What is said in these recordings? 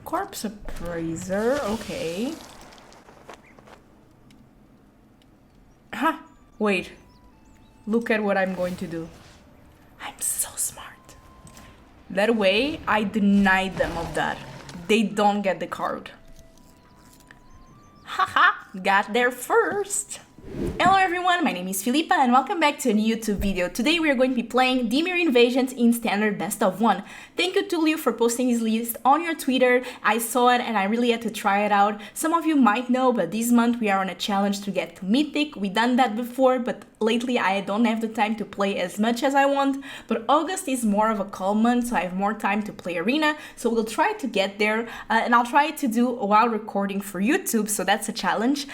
Corpse Appraiser, okay. Ha! Wait. Look at what I'm going to do. I'm so smart. That way, I denied them of that. They don't get the card. Haha, got there first. Hello everyone, my name is Filipa and welcome back to a new YouTube video. Today we are going to be playing Dimir Invasions in Standard Best of 1. Thank you to Liu for posting his list on your Twitter. I saw it and I really had to try it out. Some of you might know, but this month we are on a challenge to get to Mythic. We've done that before, but lately I don't have the time to play as much as I want. But August is more of a calm month, so I have more time to play Arena. So we'll try to get there and I'll try to do while recording for YouTube, so that's a challenge.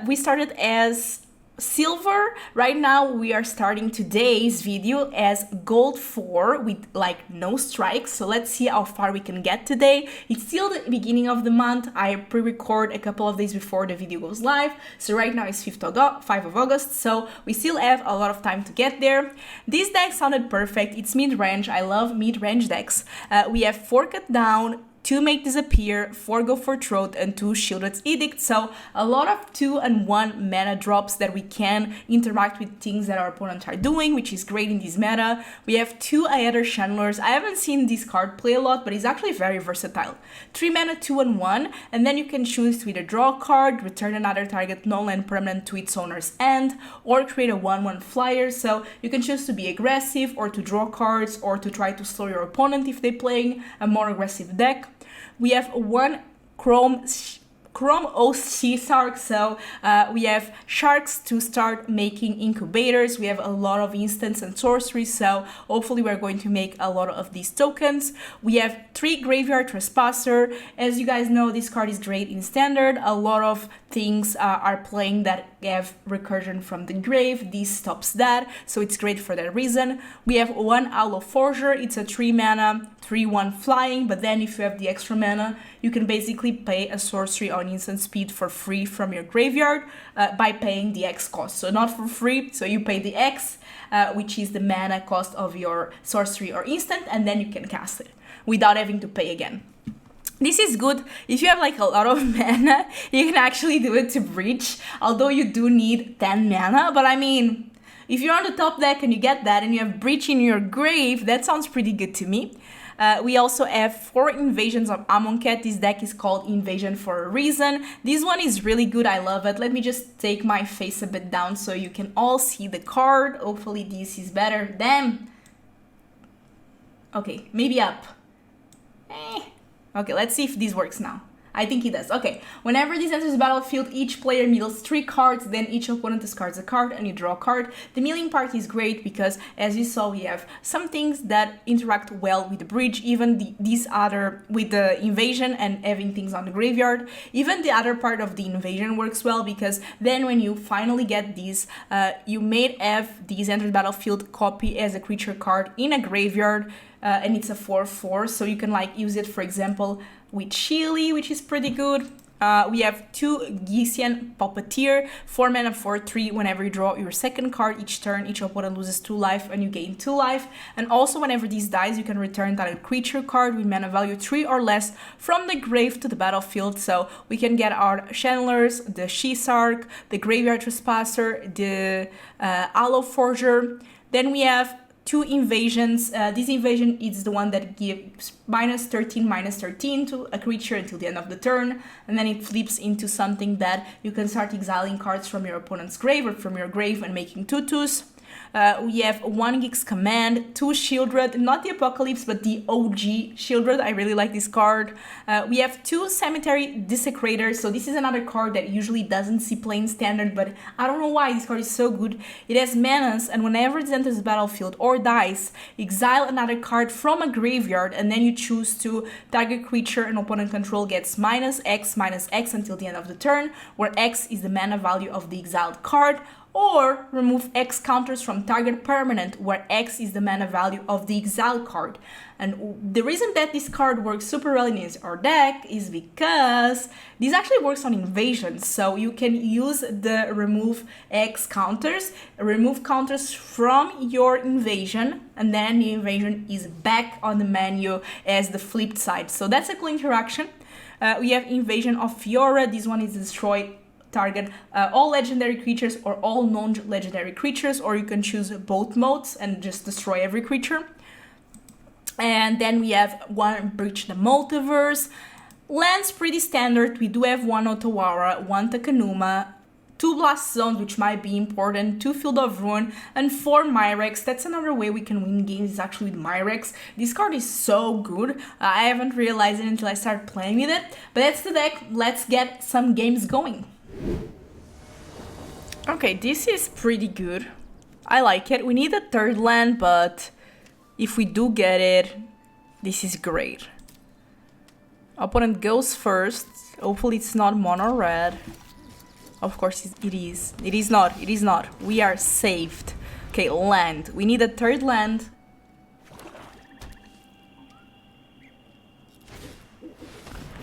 We started as Silver. Right now we are starting today's video as Gold 4 with like no strikes, so let's see how far we can get today. It's still the beginning of the month. I pre-record a couple of days before the video goes live, so right now it's 5th of August, so we still have a lot of time to get there. This deck sounded perfect. It's mid-range. I love mid-range decks. We have 4 Cut Down, 2 Make Disappear, 4 Go for Throat, and 2 Sheoldred's Edict, so a lot of 2 and 1 mana drops that we can interact with things that our opponents are doing, which is great in this meta. We have 2 Aether Channelers. I haven't seen this card play a lot, but it's actually very versatile. 3 mana, 2 and 1, and then you can choose to either draw a card, return another target non-land permanent to its owner's end, or create a 1/1 flyer, so you can choose to be aggressive, or to draw cards, or to try to slow your opponent if they're playing a more aggressive deck. We have 1 Chrome Oath Seedshark, so we have sharks to start making incubators. We have a lot of instants and sorceries, so hopefully we're going to make a lot of these tokens. We have 3 Graveyard Trespasser. As you guys know, this card is great in Standard. A lot of things are playing that have recursion from the grave. This stops that, so it's great for that reason. We have 1 Halo Forager. It's a 3 mana, 3/1 flying, but then if you have the extra mana, you can basically pay a sorcery on instant speed for free from your graveyard by paying the X cost. So not for free, so you pay the X, which is the mana cost of your sorcery or instant, and then you can cast it without having to pay again. This is good if you have like a lot of mana. You can actually do it to Breach, although you do need 10 mana, but I mean, if you're on the top deck and you get that and you have Breach in your grave, that sounds pretty good to me. We also have 4 Invasions of Amonkhet. This deck is called Invasion for a reason. This one is really good. I love it. Let me just take my face a bit down so you can all see the card. Hopefully this is better. Damn. Okay, maybe up. Okay, let's see if this works now. I think it does. Okay, whenever this enters the battlefield, each player mills 3 cards, then each opponent discards a card and you draw a card. The milling part is great because, as you saw, we have some things that interact well with the bridge, even these other, with the invasion and having things on the graveyard. Even the other part of the invasion works well because then when you finally get these, you may have these enter the battlefield copy as a creature card in a graveyard, and it's a 4/4, so you can like use it, for example, with Chili, which is pretty good. We have 2 Gixian Puppeteer, 4 mana, 4/3. Whenever you draw your second card each turn, each opponent loses 2 life and you gain 2 life. And also whenever this dies, you can return that creature card with mana value 3 or less from the grave to the battlefield. So we can get our Channelers, the Sheedshark, the Graveyard Trespasser, the Halo Forager. Then we have 2 invasions. This invasion is the one that gives -13/-13 to a creature until the end of the turn, and then it flips into something that you can start exiling cards from your opponent's grave or from your grave and making 2/2s. We have 1 Gix Command, 2 Sheoldred, not the Apocalypse, but the OG Sheoldred. I really like this card. We have 2 Cemetery Desecrator. So this is another card that usually doesn't see play in Standard, but I don't know why this card is so good. It has manas, and whenever it enters the battlefield or dies, exile another card from a graveyard, and then you choose to target creature and opponent control gets -X until the end of the turn, where X is the mana value of the exiled card. Or remove X counters from target permanent, where X is the mana value of the exile card. And the reason that this card works super well in our deck is because this actually works on invasions. So you can use the remove X counters, remove counters from your invasion, and then the invasion is back on the menu as the flipped side. So that's a cool interaction. We have Invasion of Fiora. This one is destroy target all legendary creatures or all non-legendary creatures, or you can choose both modes and just destroy every creature. And then we have one Breach the Multiverse. Lands pretty standard. We do have one Otawara, one Takenuma, 2 Blast Zones, which might be important, 2 Field of Ruin, and 4 Mirrex. That's another way we can win games, is actually with Mirrex. This card is so good. I haven't realized it until I started playing with it. But that's the deck. Let's get some games going. Okay, this is pretty good. I like it. We need a 3rd land, but if we do get it, this is great. Opponent goes first. Hopefully it's not mono red. Of course it is. It is not. It is not. We are saved. Okay, land. We need a 3rd land.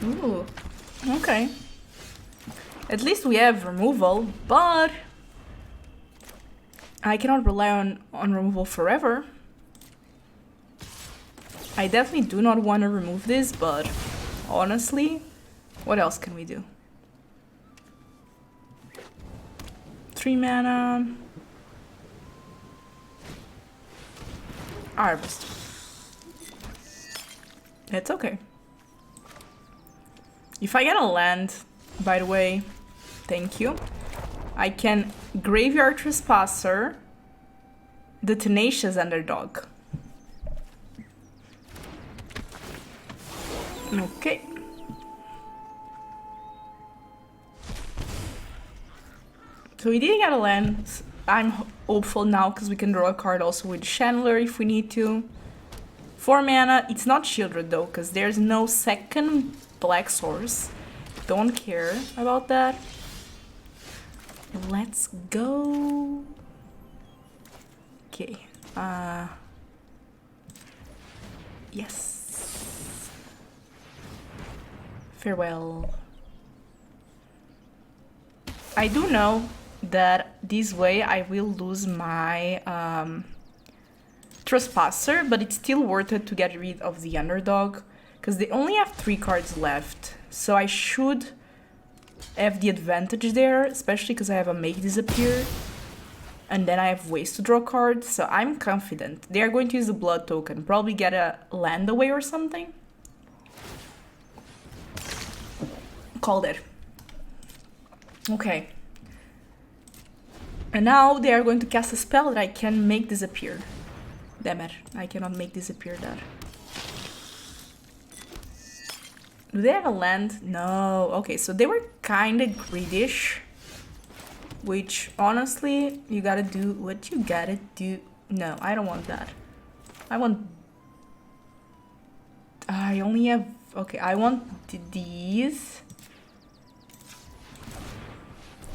Ooh. Okay. At least we have removal, but I cannot rely on removal forever. I definitely do not want to remove this, but honestly, what else can we do? 3 mana. Harvest. It's okay. If I get a land, by the way, thank you, I can Graveyard Trespasser the Tenacious Underdog. Okay. So we didn't get a land. I'm hopeful now because we can draw a card also with Channeler if we need to. 4 mana. It's not Sheoldred though, because there's no second black source. Don't care about that. Let's go. Okay. Yes. Farewell. I do know that this way I will lose my Trespasser, but it's still worth it to get rid of the underdog because they only have 3 cards left, so I should have the advantage there, especially because I have a Make Disappear and then I have ways to draw cards, so I'm confident. They are going to use the blood token, probably get a land away or something. Called it. Okay. And now they are going to cast a spell that I can make disappear. Damn it, I cannot make disappear that. Do they have a land? No. Okay, so they were kind of greedish. Which, honestly, you gotta do what you gotta do. No, I don't want that. I want... I only have... Okay, I want these.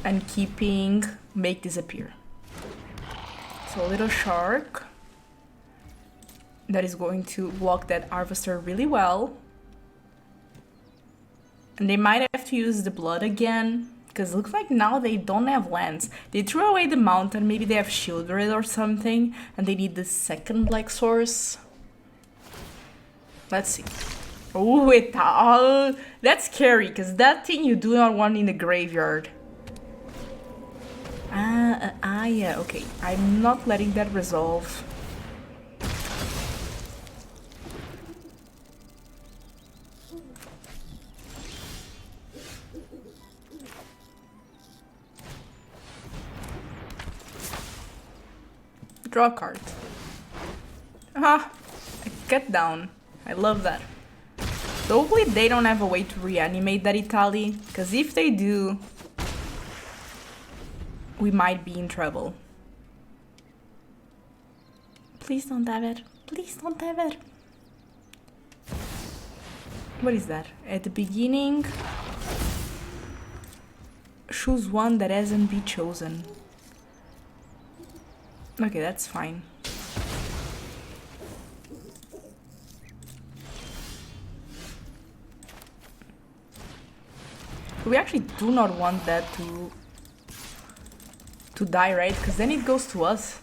And keeping Make Disappear. So a little shark. That is going to block that Harvester really well. And they might have to use the blood again. Because it looks like now they don't have lands. They threw away the mountain. Maybe they have Sheoldred or something. And they need the second black source. Let's see. Oh, that's scary. Because that thing you do not want in the graveyard. Yeah, okay. I'm not letting that resolve. Draw a card. Ah, get down. I love that. So hopefully they don't have a way to reanimate that Italy, because if they do, we might be in trouble. Please don't have it. Please don't have it. What is that? At the beginning, choose one that hasn't been chosen. Okay, that's fine. We actually do not want that to die, right? Because then it goes to us.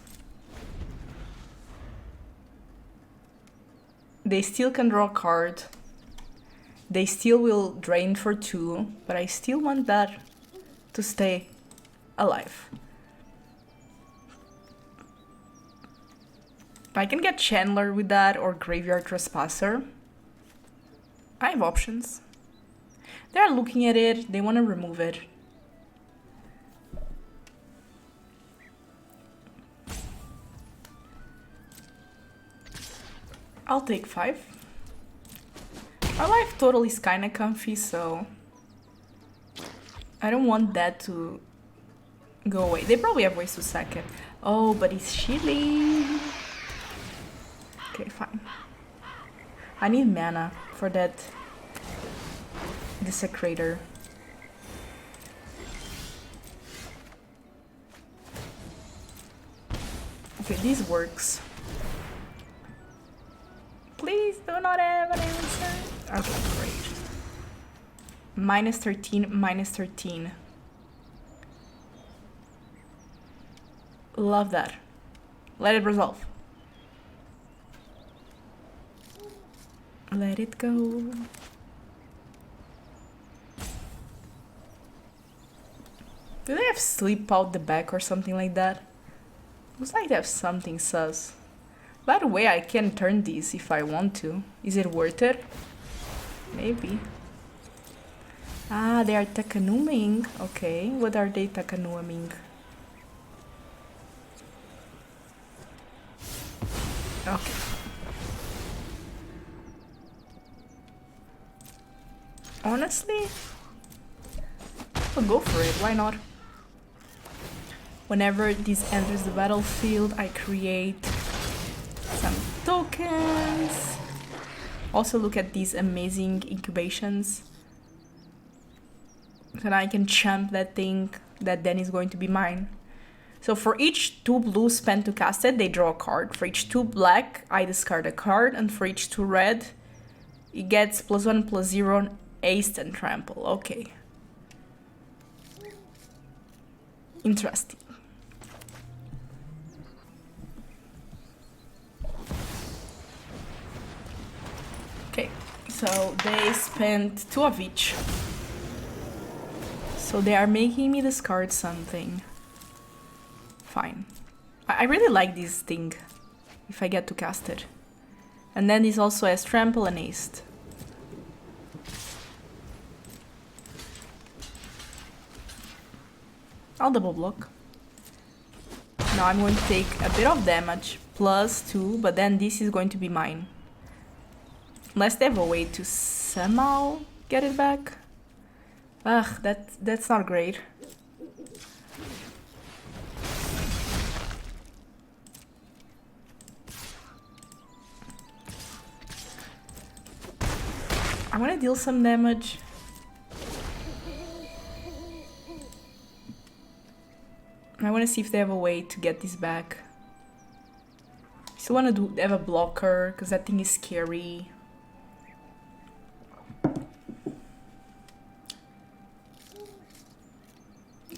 They still can draw a card. They still will drain for 2, but I still want that to stay alive. I can get Channeler with that or Graveyard Trespasser. I have options. They're looking at it, they want to remove it. I'll take 5. Our life total is kinda comfy, so I don't want that to go away. They probably have ways to sack it. Oh, but it's chilly. Okay, fine. I need mana for that Desecrator. Okay, this works. Please do not have an answer. Okay, great. -13, -13. Love that. Let it resolve. Let it go. Do they have sleep out the back or something like that? Looks like they have something sus. By the way, I can turn these if I want to. Is it worth it? Maybe. Ah, they are Takenuming. Okay, what are they Takenuming? Okay. Honestly, I'll go for it. Why not? Whenever this enters the battlefield, I create some tokens. Also look at these amazing incubations. And I can champ that thing that then is going to be mine. So for each 2 blue spent to cast it, they draw a card. For each 2 black, I discard a card. And for each 2 red, it gets +1/+0 haste and trample. Okay. Interesting. Okay, so they spent 2 of each. So they are making me discard something. Fine. I really like this thing, if I get to cast it. And then this also has trample and haste. I'll double block. Now I'm going to take a bit of damage, +2, but then this is going to be mine. Unless they have a way to somehow get it back. Ugh, that's not great. I want to deal some damage. I want to see if they have a way to get this back. I still want to have a blocker, because that thing is scary.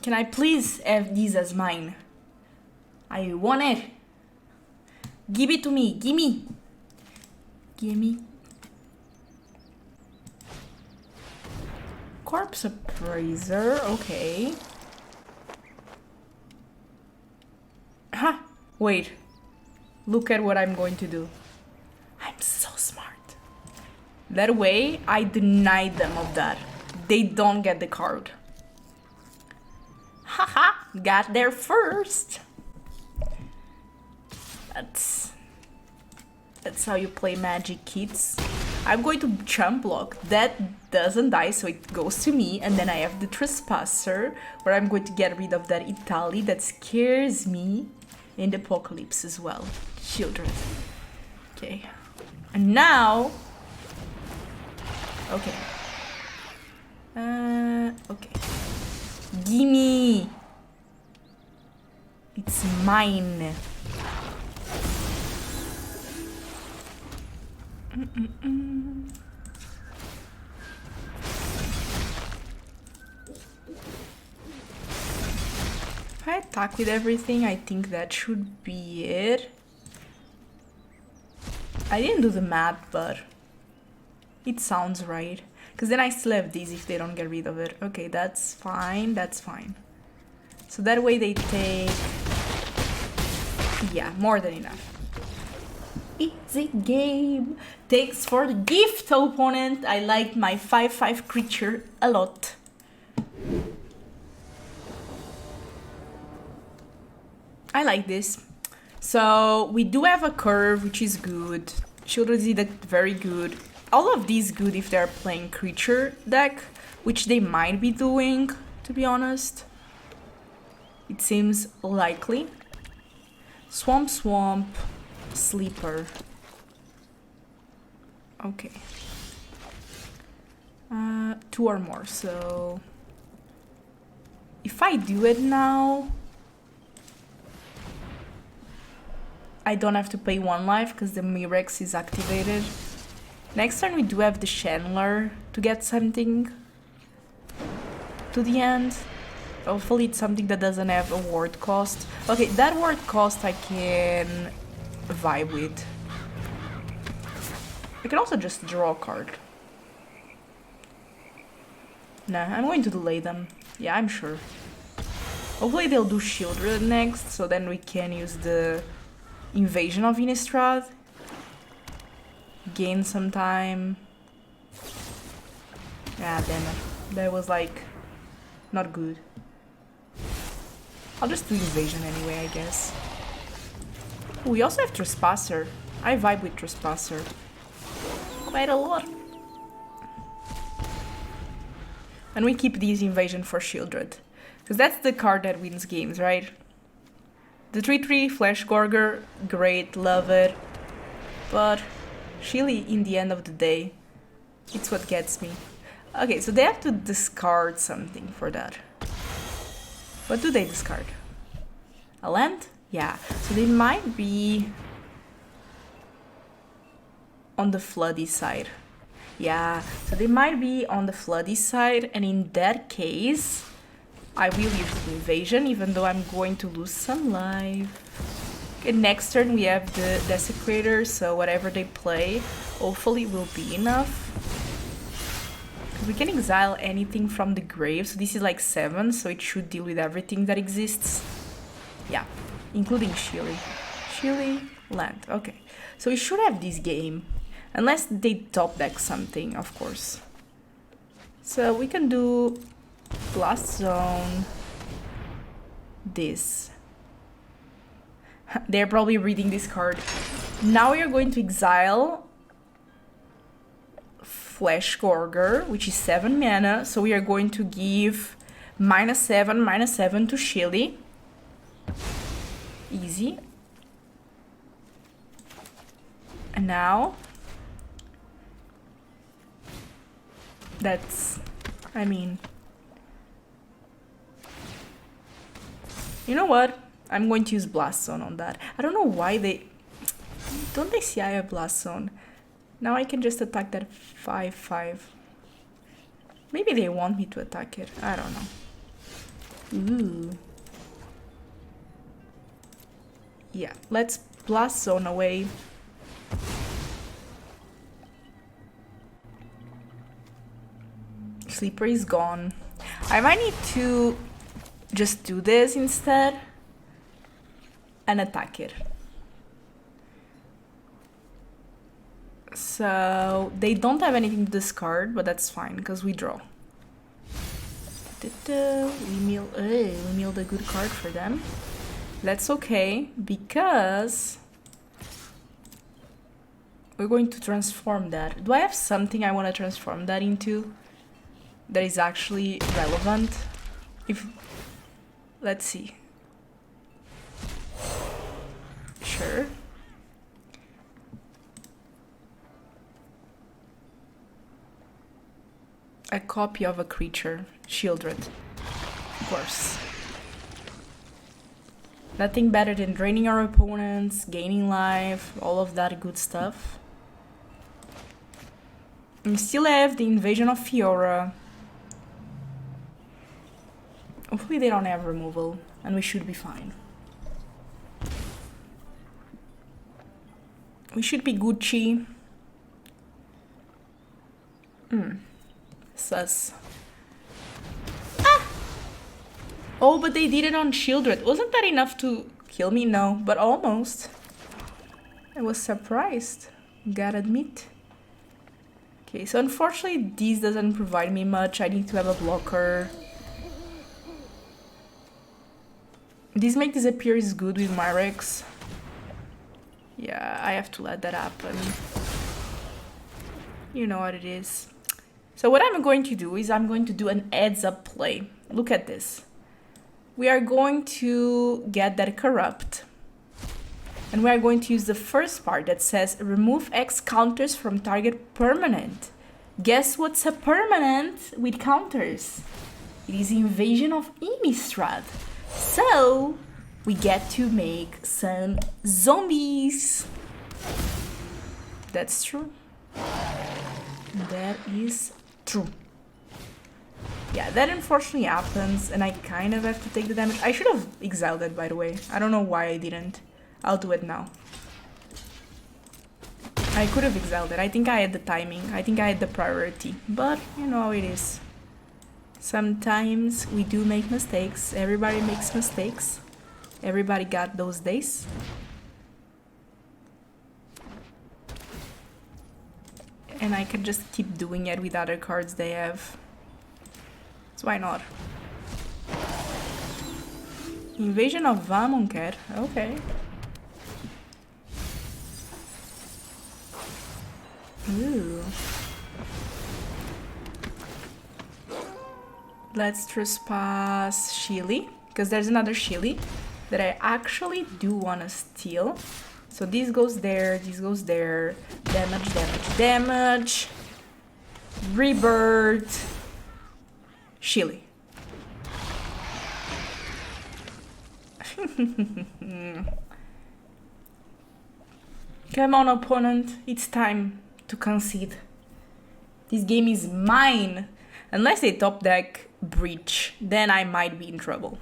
Can I please have these as mine? I want it. Give it to me. Gimme. Gimme. Corpse Appraiser. Okay. Ha! Wait. Look at what I'm going to do. I'm so smart. That way, I deny them of that. They don't get the card. Haha! Got there first! That's how you play Magic, kids. I'm going to chump block. That doesn't die, so it goes to me. And then I have the Trespasser, where I'm going to get rid of that Italy that scares me. In the Apocalypse as well. Sheoldred. Okay. And now... Okay. Okay. Gimme! It's mine. If I attack with everything, I think that should be it. I didn't do the math, but It sounds right. Because then I still have these if they don't get rid of it. Okay, that's fine, that's fine. So that way they take... yeah, more than enough. Easy game. Thanks for the gift, opponent. I liked my 5/5 creature a lot. I like this. So we do have a curve, which is good. Sheoldred did it very good. All of these good if they're playing creature deck, which they might be doing, to be honest. It seems likely. Swamp, swamp, sleeper. Okay. 2 or more, so... if I do it now... I don't have to pay 1 life because the Mirrex is activated. Next turn we do have the Channeler to get something to the end. Hopefully it's something that doesn't have a ward cost. Okay, that ward cost I can vibe with. I can also just draw a card. Nah, I'm going to delay them. Yeah, I'm sure. Hopefully they'll do Sheoldred next, so then we can use the Invasion of Innistrad. Gain some time. Ah, damn it. That was like... not good. I'll just do Invasion anyway, I guess. Ooh, we also have Trespasser. I vibe with Trespasser quite a lot. And we keep these Invasion for Sheoldred. Because that's the card that wins games, right? The 3/3 Flash Gorger, great, love it. But Sheely, in the end of the day, it's what gets me. Okay, so they have to discard something for that. What do they discard? A land? Yeah, so they might be on the floody side. Yeah, so they might be on the floody side, and in that case, I will use the Invasion, even though I'm going to lose some life. Okay, next turn we have the Desecrator, so whatever they play, hopefully will be enough. We can exile anything from the grave, so this is like 7, so it should deal with everything that exists. Yeah, including Sheely. Sheely, land, okay. So we should have this game, unless they top deck something, of course. So we can do Blast Zone, this. They're probably reading this card. Now we are going to exile Flash Gorger, which is 7 mana, so we are going to give -7/7 to Sheely. Easy. And now that's, I mean, you know what? I'm going to use Blast Zone on that. I don't know why they... don't they see I have Blast Zone? Now I can just attack that 5/5. Maybe they want me to attack it. I don't know. Ooh. Yeah, let's Blast Zone away. Sleeper is gone. I might need to just do this instead and attack it. So they don't have anything to discard, but that's fine because we draw. We milled a good card for them. That's okay because we're going to transform that. Do I have something I want to transform that into that is actually relevant? If let's see. Sure. A copy of a creature, Sheoldred, of course. Nothing better than draining our opponents, gaining life, all of that good stuff. We still have the Invasion of Fiora. Hopefully they don't have removal, and we should be fine. We should be Gucci. Sus. Ah! Oh, but they did it on Sheoldred. Wasn't that enough to kill me? No, but almost. I was surprised, gotta admit. Okay, so unfortunately this doesn't provide me much. I need to have a blocker. This make disappear is good with Mirrex. Yeah, I have to let that happen. You know what it is. So what I'm going to do is I'm going to do an heads up play. Look at this. We are going to get that corrupt. And we are going to use the first part that says remove X counters from target permanent. Guess what's a permanent with counters? It is Invasion of Innistrad. So we get to make some zombies. That's true. That is true. Yeah, that unfortunately happens and I kind of have to take the damage. I should have exiled it, by the way. I don't know why I didn't. I'll do it now. I could have exiled it. I think I had the timing. I think I had the priority. But you know how it is. Sometimes we do make mistakes. Everybody makes mistakes. Everybody got those days. And I can just keep doing it with other cards they have. So why not? Invasion of Amonkhet. Okay. Ooh. Let's trespass Shili, because there's another Shili that I actually do want to steal. So this goes there, this goes there. Damage, damage, damage. Rebirth. Shili. Come on, opponent. It's time to concede. This game is mine. Unless they top deck Breach, then I might be in trouble.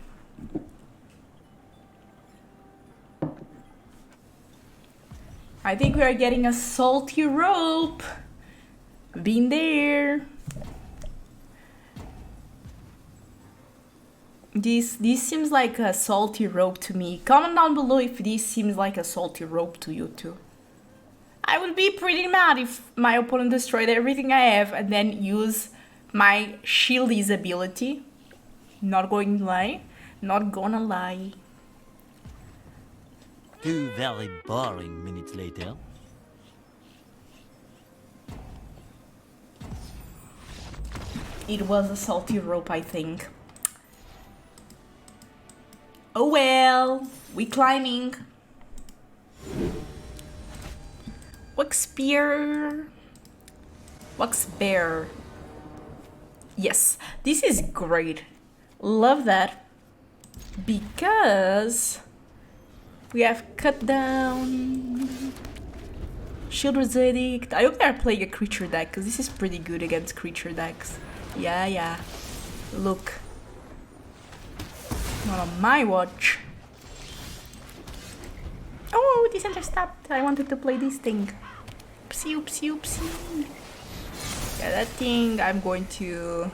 I think we are getting a salty rope. Been there. This seems like a salty rope to me. Comment down below if this seems like a salty rope to you too. I would be pretty mad if my opponent destroyed everything I have and then use my Shield's ability. Not going to lie. Not gonna lie. 2 very boring minutes later. It was a salty rope, I think. Oh well, we climbing. Wax spear. Wax bear. Yes, this is great. Love that. Because we have cut down Sheoldred's Edict. I hope they are playing a creature deck, because this is pretty good against creature decks. Yeah. Look. Not on my watch. Oh, this intercept. I wanted to play this thing. Oopsie, oopsie, oopsie. Yeah, that thing I'm going to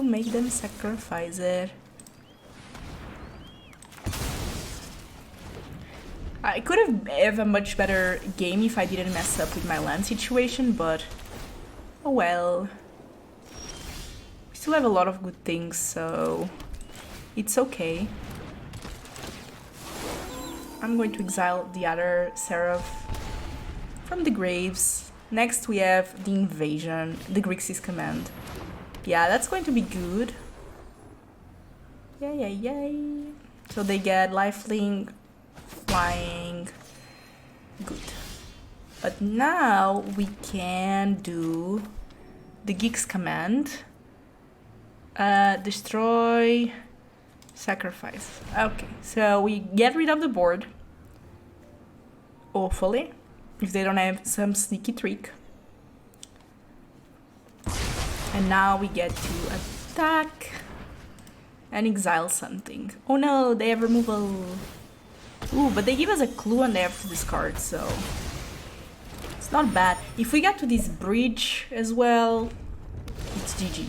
make them sacrifice it. I could have a much better game if I didn't mess up with my land situation, but oh well. We still have a lot of good things, so it's okay. I'm going to exile the other Seraph from the graves. Next we have the Invasion, the Grixis command. Yeah, that's going to be good. Yay. So they get lifelink, flying. Good. But now we can do the Gix command. Destroy, sacrifice. Okay, so we get rid of the board. Hopefully, if they don't have some sneaky trick. And now we get to attack and exile something. Oh no, they have removal. Ooh, but they give us a clue and they have to discard, so It's not bad. If we get to this bridge as well, it's GG.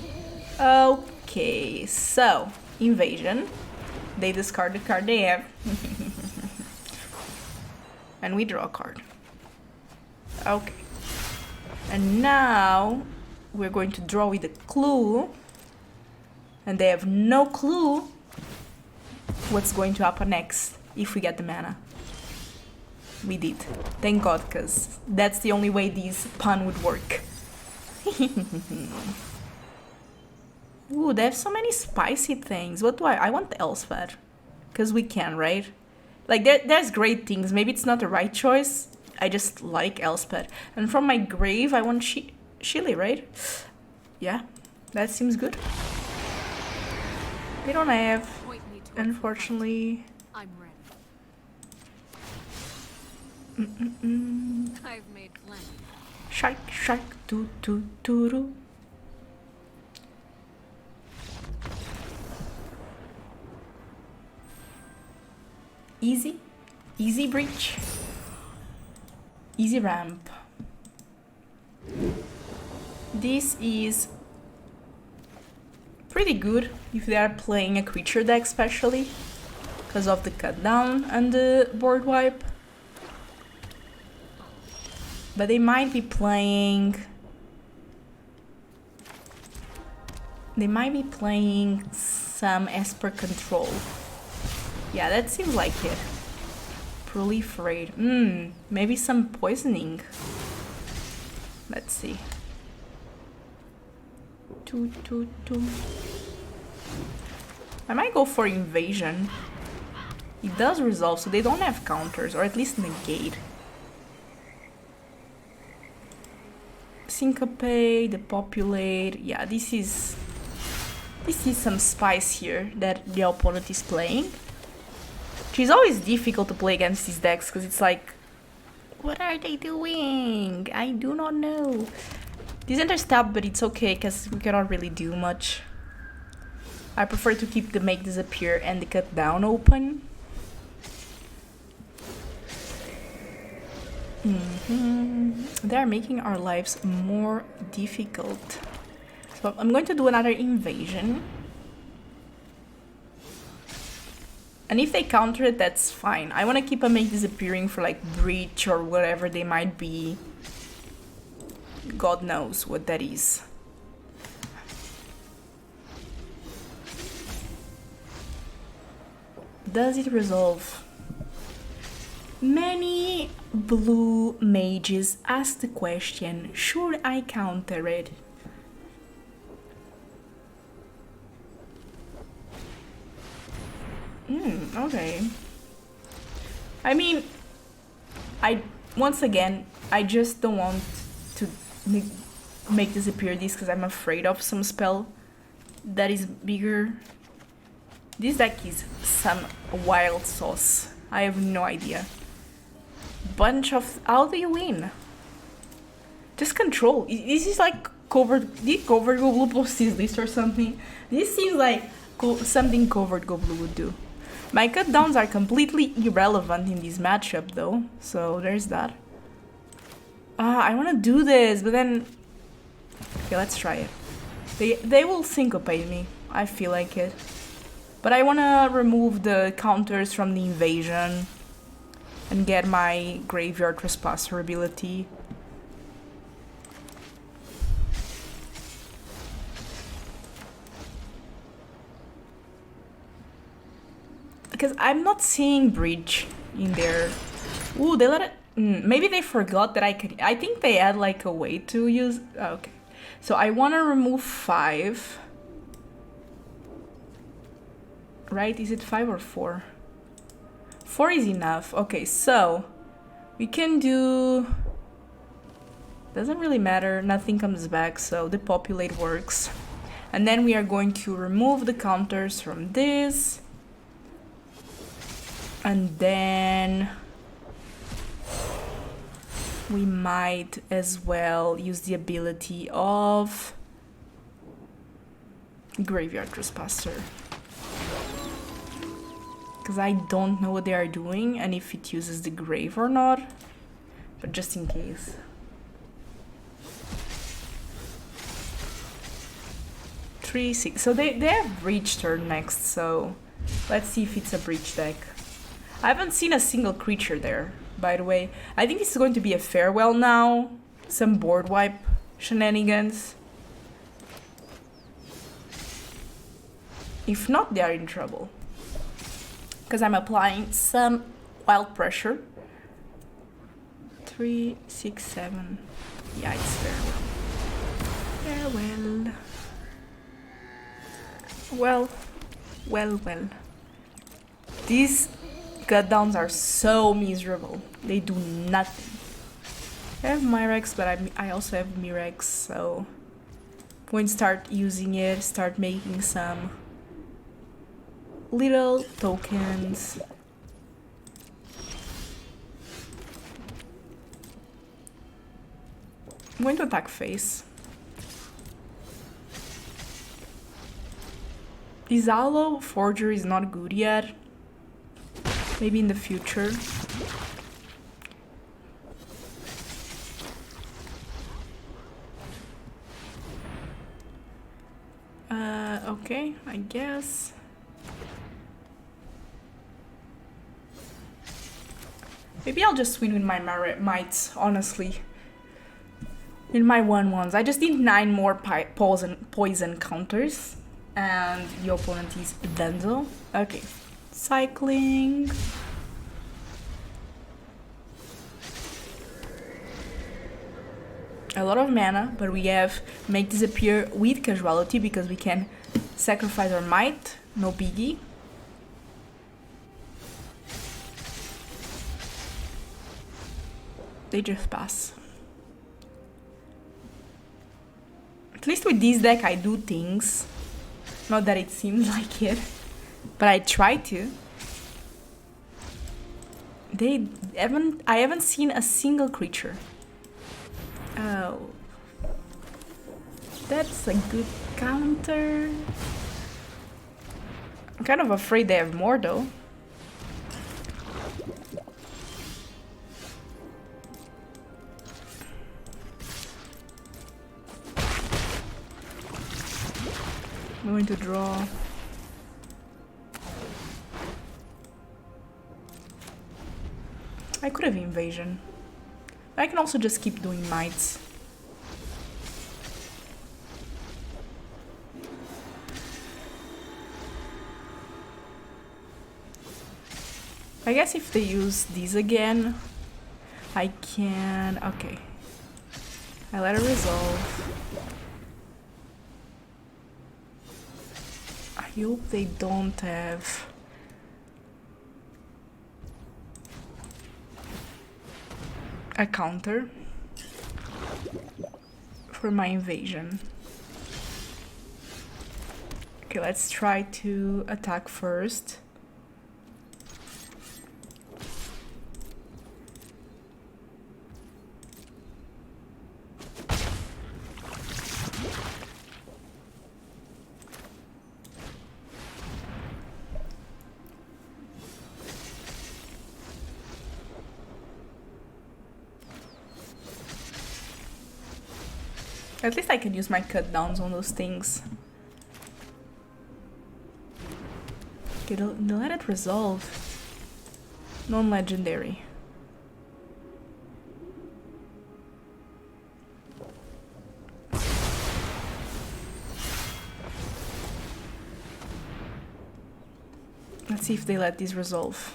Okay, so invasion. They discard the card they have. And we draw a card. Okay. And now we're going to draw with a clue. And they have no clue what's going to happen next if we get the mana. We did. Thank God, because that's the only way this pun would work. Ooh, they have so many spicy things. What do I want Elspeth. Because we can, right? Like, there's great things. Maybe it's not the right choice. I just like Elspeth. And from my grave, I want Shili, right? Yeah, that seems good. They don't have, unfortunately. I'm ready. I've made plenty. Shark, doo doo doo doo. Easy breach, easy ramp. This is pretty good if they are playing a creature deck, especially because of the cut down and the board wipe. But they might be playing some Esper control. Yeah, that seems like it. Proliferate. Maybe some poisoning. Let's see. Two. I might go for invasion. It does resolve, so they don't have counters, or at least negate. Syncopate, depopulate. Yeah, this is some spice here that the opponent is playing. Which is always difficult to play against these decks, because it's like, what are they doing? I do not know. This interstep, but it's okay, because we cannot really do much. I prefer to keep the make disappear and the cut down open. They are making our lives more difficult. So I'm going to do another invasion. And if they counter it, that's fine. I want to keep a make disappearing for like breach or whatever they might be. God knows what that is. Does it resolve? Many blue mages ask the question, should I counter it? Okay. I mean, once again, I just don't want to make disappear this because I'm afraid of some spell that is bigger. This deck is some wild sauce. I have no idea. Bunch of... How do you win? Just control. This is like covered... Did covered go blue post this list or something? This seems like something covered go blue would do. My cut downs are completely irrelevant in this matchup though. So there's that. I want to do this, but then... Okay, let's try it. They will syncopate me. I feel like it. But I want to remove the counters from the invasion and get my Graveyard Trespasser ability. Because I'm not seeing Breach in there. Ooh, they let it... maybe they forgot that I could... I think they had like a way to use... Oh, okay. So I want to remove 5. Right? Is it 5 or 4? 4 is enough. Okay, so we can do... Doesn't really matter. Nothing comes back, so the populate works. And then we are going to remove the counters from this. And then we might as well use the ability of Graveyard Trespasser. Because I don't know what they are doing and if it uses the grave or not. But just in case. 3, 6. So they have Breach turn next, so let's see if it's a Breach deck. I haven't seen a single creature there, by the way. I think this is going to be a farewell now. Some board wipe shenanigans. If not, they are in trouble. Because I'm applying some wild pressure. 3, 6, 7. Yeah, it's farewell. Farewell. Well. These gutdowns are so miserable. They do nothing. I have Mirrex, but I also have Mirrex, so I'm going to start using it, start making some little tokens. I'm going to attack face. This Halo Forager is not good yet. Maybe in the future. Okay, I guess. Maybe I'll just win with my mites, honestly. In my 1/1s. I just need 9 more poison counters. And the opponent is Denzel. Okay. Cycling. A lot of mana, but we have make disappear with casualty because we can sacrifice our might. No biggie. They just pass. At least with this deck I do things. Not that it seems like it, but I try to. I haven't seen a single creature. Oh. That's a good counter. I'm kind of afraid they have more though. I'm going to draw. I could have invasion. But I can also just keep doing mites. I guess if they use these again, I can... Okay. I let it resolve. I hope they don't have... a counter for my invasion. Okay, let's try to attack first. At least I can use my cut downs on those things. Okay, they'll let it resolve. Non-legendary. Let's see if they let these resolve.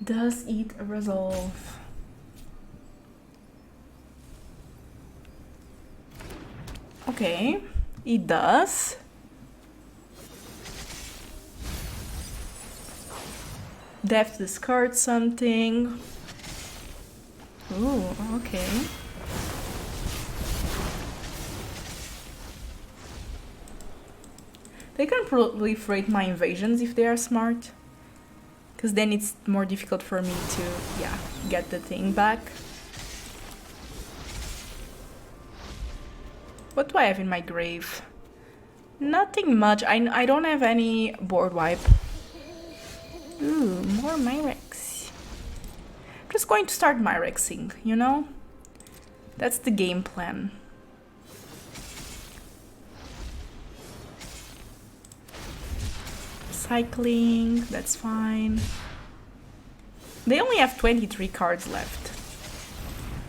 Does it resolve? Okay, it does. They have to discard something. Ooh, okay. They can proliferate my invasions if they are smart. Because then it's more difficult for me to, yeah, get the thing back. What do I have in my grave? Nothing much. I don't have any board wipe. Ooh, more Mirrex. I'm just going to start Mirrexing, you know? That's the game plan. cycling, that's fine. They only have 23 cards left.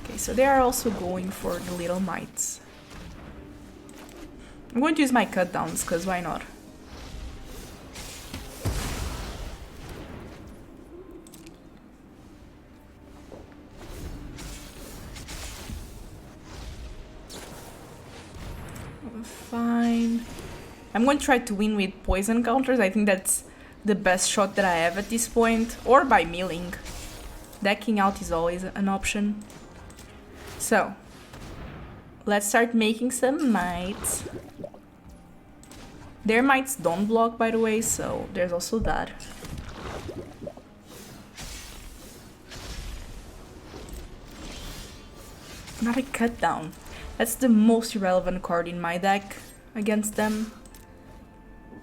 Okay, so they are also going for the little mites. I'm going to use my cut downs, because why not? Fine. I'm going to try to win with poison counters. I think that's the best shot that I have at this point. Or by milling. Decking out is always an option. So, let's start making some mites. Their mites don't block, by the way, so there's also that. Not a cut down. That's the most irrelevant card in my deck against them.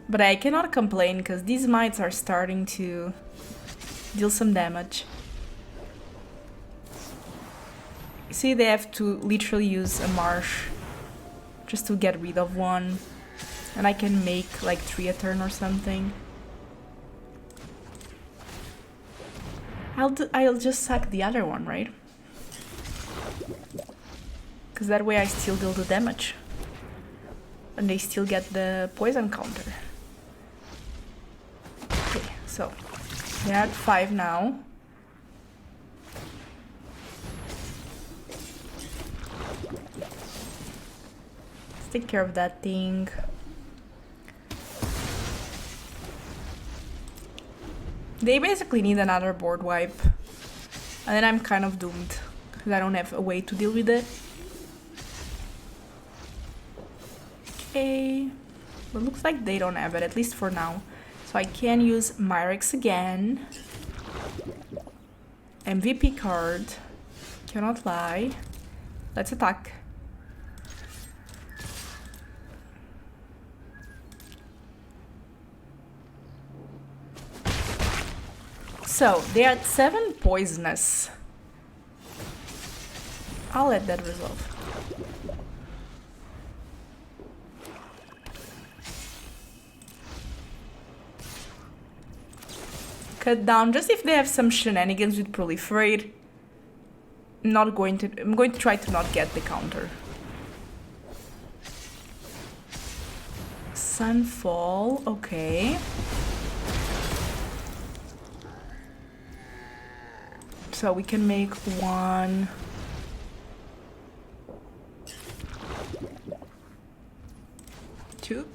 But I cannot complain because these mites are starting to deal some damage. See, they have to literally use a marsh just to get rid of one. And I can make like 3 a turn or something. I'll just sack the other one, right? Because that way I still deal the damage. And they still get the poison counter. Okay, so they're at 5 now. Let's take care of that thing. They basically need another board wipe. And then I'm kind of doomed. Because I don't have a way to deal with it. Okay, but looks like they don't have it, at least for now. So I can use Mirrex again. MVP card. Cannot lie. Let's attack. So, they are 7 poisonous. I'll let that resolve. Cut down, just if they have some shenanigans with proliferate. I'm going to try to not get the counter. Sunfall, okay. So we can make 1. Two.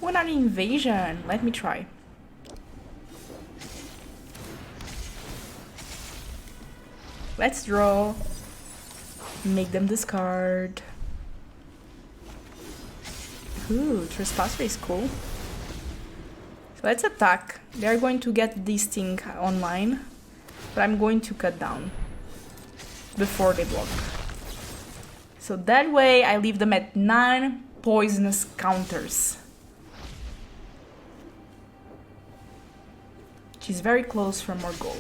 When an invasion, let me try. Let's draw. Make them discard. Ooh, Trespasser is cool. So let's attack. They're going to get this thing online, but I'm going to cut down before they block. So that way I leave them at 9 poisonous counters. She's very close from our goal.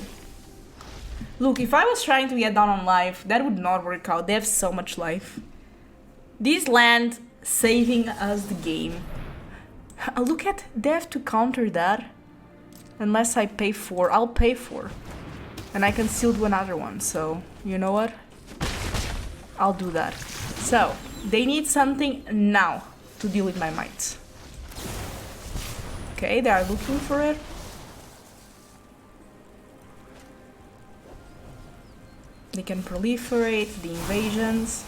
Look, if I was trying to get down on life, that would not work out. They have so much life. This land saving us the game. Look at, they have to counter that. Unless I pay 4, I'll pay 4. And I can still do another one, so you know what? I'll do that. So, they need something now to deal with my mites. Okay, they are looking for it. They can proliferate the invasions.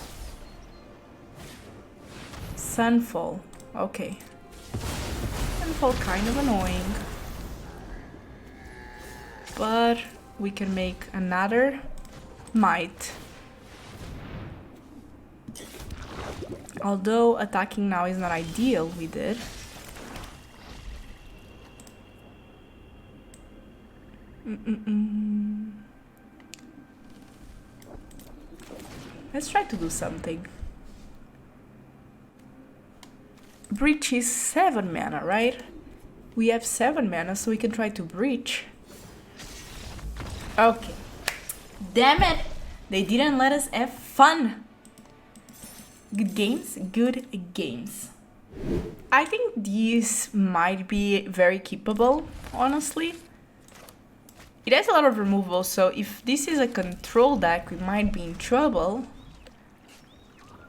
Sunfall. Okay. Sunfall kind of annoying. But we can make another mite. Although attacking now is not ideal with it. Let's try to do something. Breach is 7 mana, right? We have 7 mana, so we can try to breach. Okay. Damn it! They didn't let us have fun. Good games? Good games. I think these might be very keepable, honestly. It has a lot of removal, so if this is a control deck, we might be in trouble.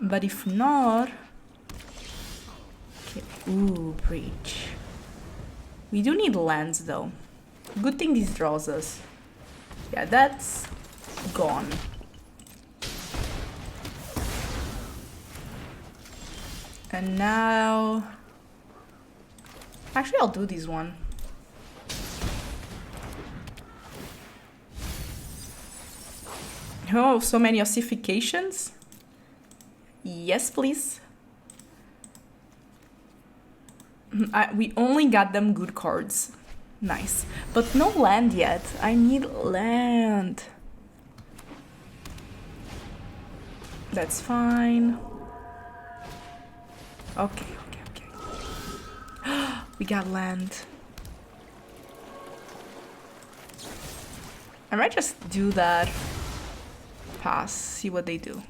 But if not... Okay. Ooh, Breach. We do need lands, though. Good thing this draws us. Yeah, that's gone. And now... Actually, I'll do this one. Oh, so many ossifications? Yes, please. We only got them good cards. Nice. But no land yet. I need land. That's fine. Okay. We got land. I might just do that. Pass. See what they do.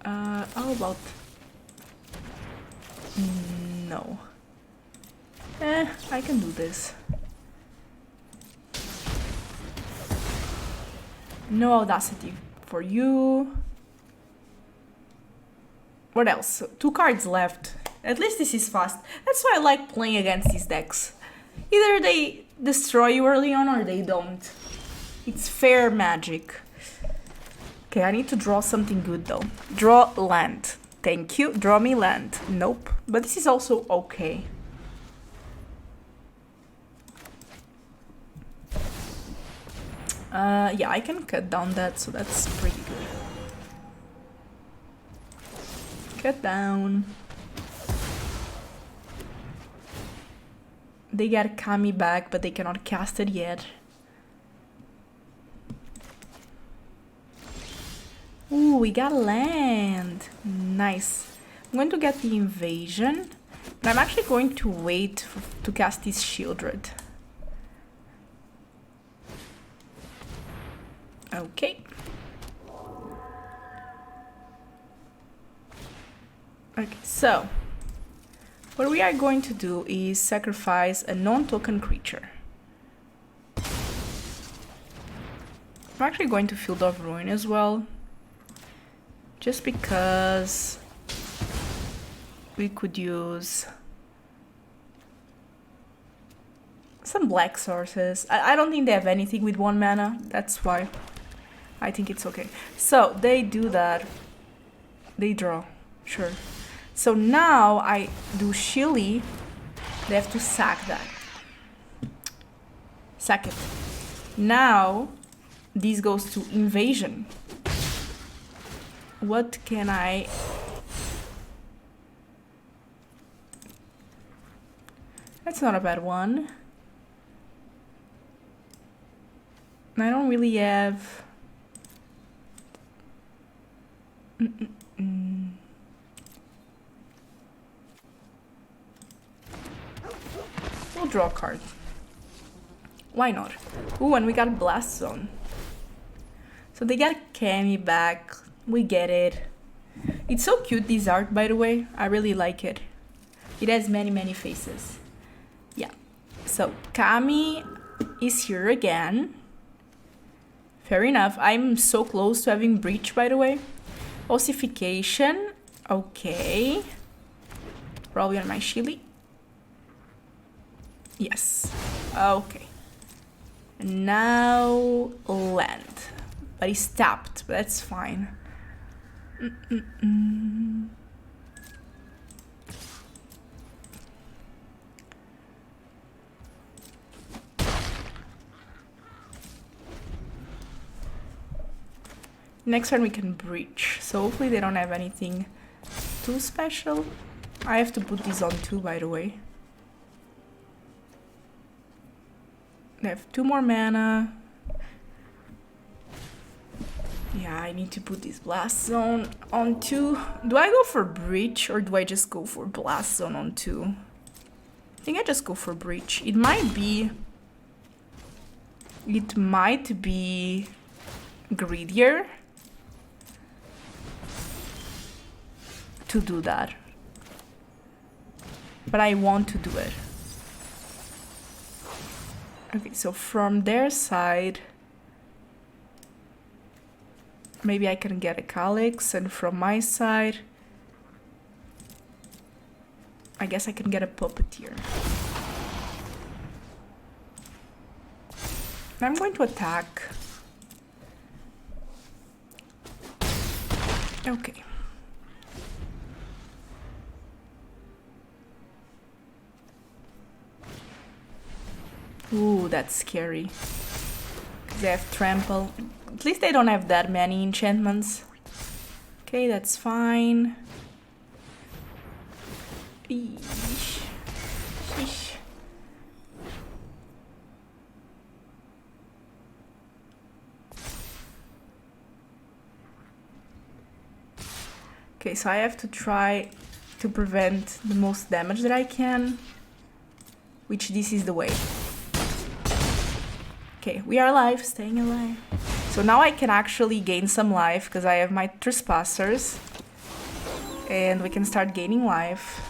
How about... No. I can do this. No audacity for you. What else? 2 cards left. At least this is fast. That's why I like playing against these decks. Either they destroy you early on or they don't. It's fair magic. Okay, I need to draw something good though. Draw land. Thank you. Draw me land. Nope. But this is also okay. Yeah, I can cut down that, so that's pretty good. Cut down. They get Kami back, but they cannot cast it yet. Ooh, we got land. Nice. I'm going to get the invasion. But I'm actually going to wait to cast this Sheoldred. Okay. Okay, so what we are going to do is sacrifice a non-token creature. I'm actually going to Field of Ruin as well. Just because we could use some black sources. I don't think they have anything with 1 mana. That's why I think it's okay. So they do that. They draw. Sure. So now I do Shilly. They have to sack that. Sack it. Now this goes to invasion. What can I... That's not a bad one. I don't really have... We'll draw a card. Why not? Ooh, and we got a Blast Zone. So they got Kami back. We get it. It's so cute, this art, by the way. I really like it. It has many faces. Yeah. So Kami is here again. Fair enough. I'm so close to having Breach, by the way. Ossification. Okay. Probably on my Shili. Yes. Okay. And now land. But he's tapped. But that's fine. Next turn we can breach. So hopefully they don't have anything too special. I have to put this on too, by the way. They have 2 more mana. Yeah, I need to put this Blast Zone on 2. Do I go for Breach or do I just go for Blast Zone on 2? I think I just go for Breach. It might be greedier to do that. But I want to do it. Okay, so from their side, maybe I can get a Calyx, and from my side, I guess I can get a Puppeteer. I'm going to attack. Okay. Ooh, that's scary. Because they have Trample. At least they don't have that many enchantments. Okay, that's fine. Eesh. Sheesh. Okay, so I have to try to prevent the most damage that I can, which this is the way. Okay, we are alive, staying alive. So now I can actually gain some life because I have my Trespassers. And we can start gaining life.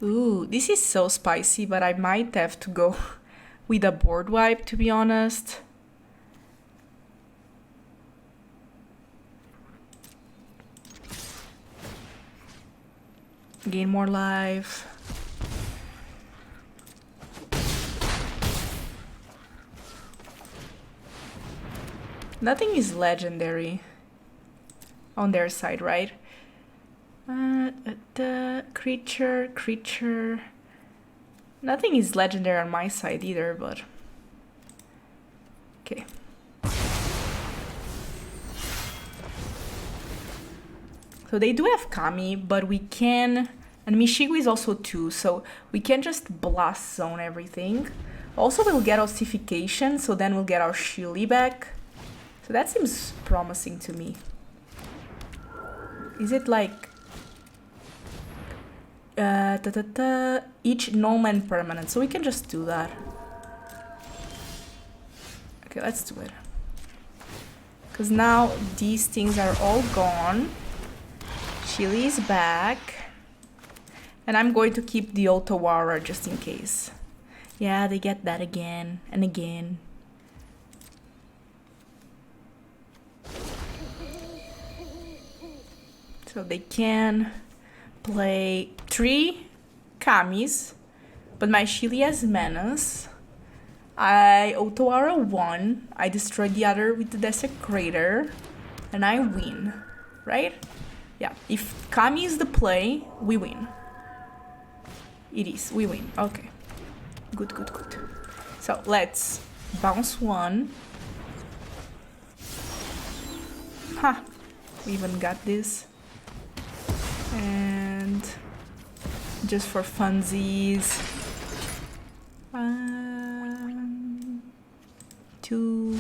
Ooh, this is so spicy, but I might have to go with a board wipe, to be honest. Gain more life. Nothing is legendary on their side, right? The creature. Nothing is legendary on my side either, but okay. So they do have Kami, but we can, and Mishigu is also 2, so we can just Blast Zone everything. Also, we'll get Ossification, so then we'll get our Shili back. So that seems promising to me. Is it like each non-land permanent? So we can just do that. Okay, let's do it. Because now these things are all gone. Chili is back. And I'm going to keep the Otawara just in case. Yeah, they get that again and again. So they can play 3 Kamis, but my Shili has Menace. I Otawara 1, I destroyed the other with the Desecrator, and I win, right? Yeah, if Kami is the play, we win. It is, we win, okay. Good, good, good. So let's bounce 1. Ha, we even got this. And just for funsies, 1, 2,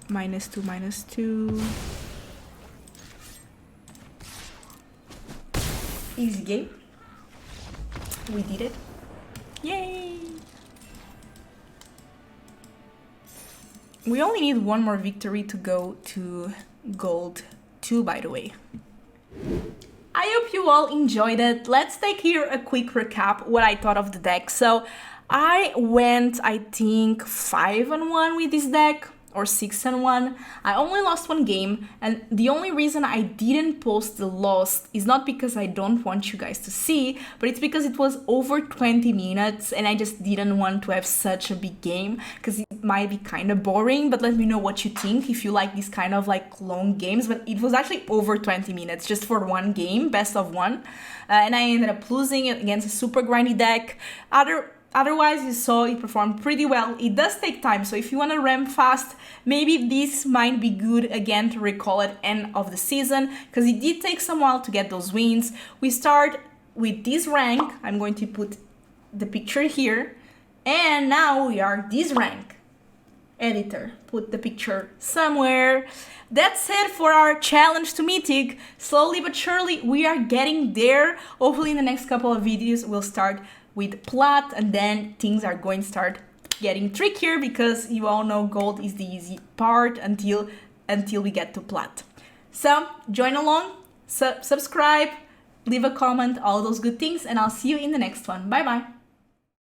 -2, -2. Easy game. We did it. Yay! We only need one more victory to go to gold 2, by the way. I hope you all enjoyed it. Let's take here a quick recap what I thought of the deck. So I went, I think, 5-1 with this deck, or 6-1. I only lost 1 game, and the only reason I didn't post the loss is not because I don't want you guys to see, but it's because it was over 20 minutes and I just didn't want to have such a big game because it might be kind of boring. But let me know what you think if you like these kind of like long games. But it was actually over 20 minutes just for 1 game, best of 1, and I ended up losing it against a super grindy deck. Otherwise, you saw it performed pretty well. It does take time, so if you want to ramp fast, maybe this might be good again to recall at end of the season, because it did take some while to get those wins. We start with this rank, I'm going to put the picture here. And now we are this rank. Editor, put the picture somewhere. That's it for our challenge to Mythic. Slowly but surely we are getting there. Hopefully in the next couple of videos we'll start with Plat, and then things are going to start getting trickier because you all know gold is the easy part until we get to Plat. So join along, subscribe, leave a comment, all those good things, and I'll see you in the next one. Bye bye.